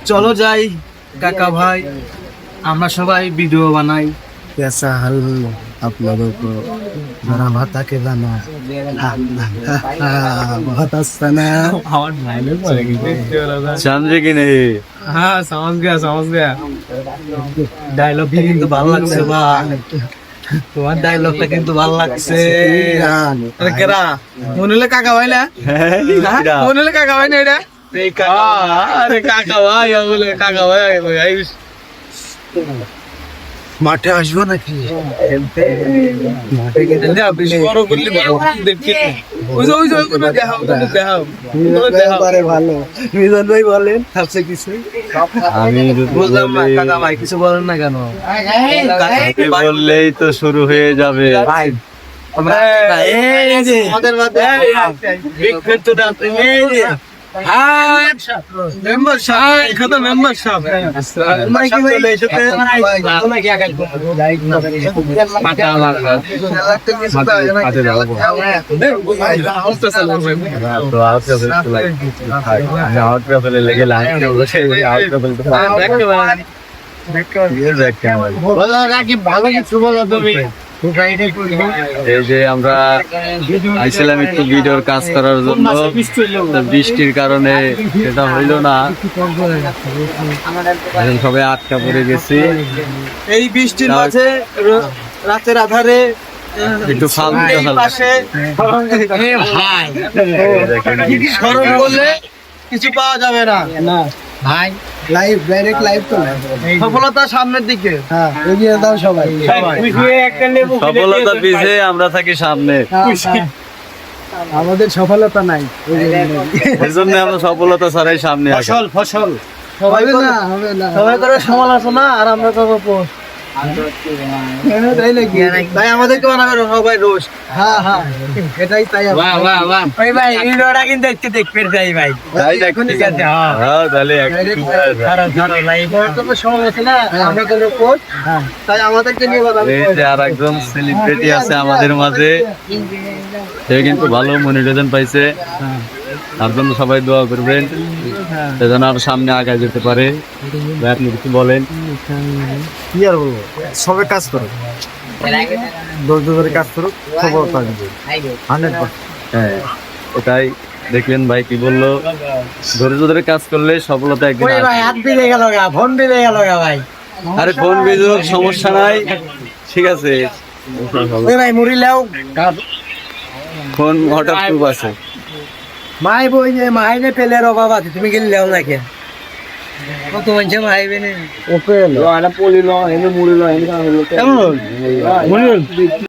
চলো যাই কাকা ভাই, আমরা সবাই ভিডিও বানাই। कैसा हाल आप लोगों को जरा बता के जाना बहुत अच्छा ना समझे कि नहीं? হ্যাঁ समझ गया ডায়লগটা কিন্তু ভালো লাগছে ভাই, তোমার ডায়লগটা কিন্তু ভালো লাগছে। আরে কেরা মনে হলে কাকা ভাই না? মনে হলে কাকা ভাই না এটা? আরে কাকা ভাই বলে কাকা ভাই মাঠে আসবো নাকি? মাঠে ভালো মিজান ভাই বলেন সবচেয়ে কিছু আমি বুঝলাম না কাকা ভাই কিছু বলেন না কেন? বললেই তো শুরু হয়ে যাবে। আমাদের মধ্যে এই যে আমরা আইছিলাম একটু ভিডিওর কাজ করার জন্য, বৃষ্টির কারণে সেটা হইলো না, এখন সবাই আটকা পড়ে গেছি। এই বৃষ্টির মাঝে রাতের আধারে একটু ফাল এই পাশে স্মরণ করলে কিছু পাওয়া যাবে না ভাই লাইভ ডাইরেক্ট লাইভ তো না সফলতা সামনের দিকে। হ্যাঁ এগিয়ে দাও সবাই সফলতা পিছে আমরা থাকি সামনে, আমাদের সফলতা নাই এই জন্য আমরা সফলতা ছাড়াই সামনে আসি। ফসল সবাই হবে করে না হবে না সবাই করে সমালোচনা আর আমরা করবো পোস্ট। তাই নাকি তাই আমাদেরকে বানাবে সবাই রোজ। হ্যাঁ হ্যাঁ এটাই তাই ওই ভাই ভিডিওটা কিন্তু একটু দেখতে চাই ভাই। তাই নাকি? ঠিক আছে, হ্যাঁ, তাহলে সমালোচনা আমরা করবো পোস্ট, তাই আমাদেরকে নিয়ে বানাবে। এই যে আর একজন সেলিব্রিটি আছে আমাদের মাঝে, সে কিন্তু ভালো মনিটাইজেশন পাইছে, তার জন্য সবাই দোয়া করবেন সেজন্য আরো সামনে আগায় যেতে পারে। ভাই, আপনি কিছু বলেন। কি আর বলবো, সবাই কাজ করো, ধৈর্য ধরে কাজ করো, সফলতা আসবে 100%। হ্যাঁ, ওটাই দেখলেন ভাই কি বললো, ধৈর্য ধরে কাজ করলে সফলতা একদিন আসবে। হাত দিলে গেল গা, ফোন দিলে গেল গা ভাই। আরে ফোন বিজোগ সমস্যা নাই, ঠিক আছে, ওই ভাই মুড়ি লাও ফোন হঠাৎ প্রুফ আছে। মাই বই যে মাইনে পেলের অভাব আছে, তুমি গেলে লেও নাকি কত মানুষ মাইবে না ওকে মুড়ি